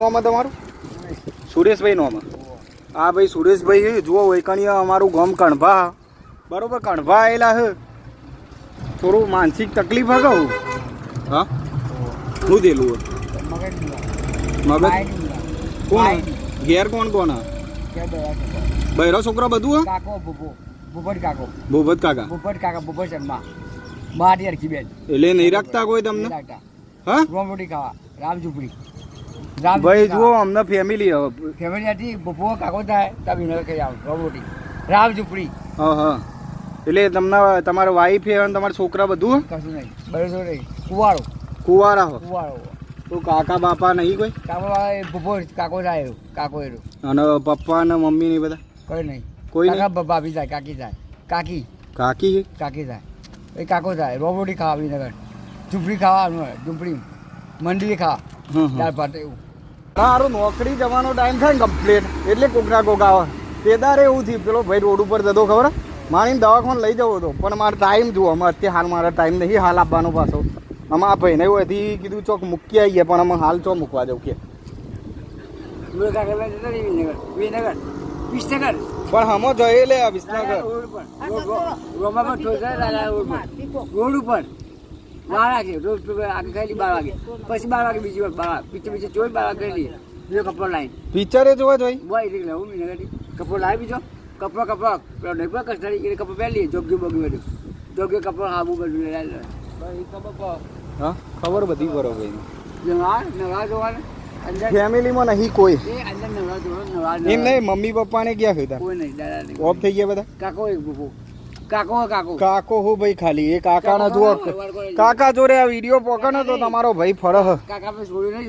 નોમાં તમારું સુરેશભાઈ નોમાં હા ભાઈ સુરેશભાઈ જુઓ વૈકણીય અમારું ગામ કણભા બરોબર કણભા આવેલા હે થોડું માનસિક તકલીફ હે કહું હા શું દેલું મગજ કોણ ઘેર કોણ કોણ બૈરો છોકરો બધું હે ભૂપત કાકો ભૂપત કાકા ભૂપત શર્મા મારી અરખી બેન એટલે નહીં રાખતા કોઈ તમને હા રોમરોટી ખાવા રામ ઝૂંપડી ભાઈ જુઓ અમને ફેમિલી ફેમિલી હતી બપો કાકો થાય ત્યાં વિનર કરી આવું રોમરોટી રામ ઝૂંપડી હા હા એટલે તમને તમારા વાઈફ અને તમારા છોકરા બધું કશું નહીં બરોબર નહીં કુવાળો કુવારા હો કુવાળો તો કાકા બાપા નહીં કોઈ કાકો બપો કાકો થાય કાકો એરો અને પપ્પા અને મમ્મી ને બધા કોઈ નહીં કોઈ નહીં કાકા ભાભી થાય કાકી થાય કાકી કાકી છે કાકી થાય એ કાકો થાય રોમરોટી ખાવા વિનગર ઝૂંપડી ખાવાનું ઝૂંપડી મંડી ખાવા દાળ ભાત એવું સારું નોકરી જવાનો ટાઈમ થાય ને કમ્પ્લીટ એટલે કોકના કોક આવે તેદારે એવું થયું પેલો ભાઈ રોડ ઉપર જતો ખબર માણીને દવાખાને લઈ જવો હતો પણ મારો ટાઈમ જુઓ અમે અત્યારે હાલ મારા ટાઈમ નહીં હાલ આપવાનો પાછો અમે આ ભાઈને એવું હતી કીધું ચોક મૂકી આવી ગયા પણ અમે હાલ ચો મૂકવા જવું કે વિનગર વિસનગર પણ હમો જઈએ લે વિસનગર રોડ ઉપર 12 વાગે રોજ આગે ખાઈ 12 વાગે પછી 12 વાગે બીજી વાર પીછે ચોઈ 12 વાગે લઈએ બીજો કપડો લાવી પિક્ચરે જોવા જોઈ બોય એટલે હું વિનગર કપડો લાવી બીજો કપડો નહીં પણ કસ્ટડી કપડો પહેરી જોગ્યો બગ્યું બધું જોગ્યો કપડો આબુ બધું હા ખબર બધી કરો ભાઈ નવા જોવાનું ફેમિલીમાં નહીં કોઈ અંદર નવા જોવાનું એમ નહીં મમ્મી પપ્પાને ગયા હતા કોઈ નહીં દાદા નહીં ઓફ થઈ ગયા બધા કાકો એક બપો કાકો કાકો હો ભાઈ ખાલી એ કાકાના જુઓ કાકા જોડે આ વિડીયો પોકણો તો તમારો ભાઈ ફરહ કાકા આપણે છોડ્યું નહીં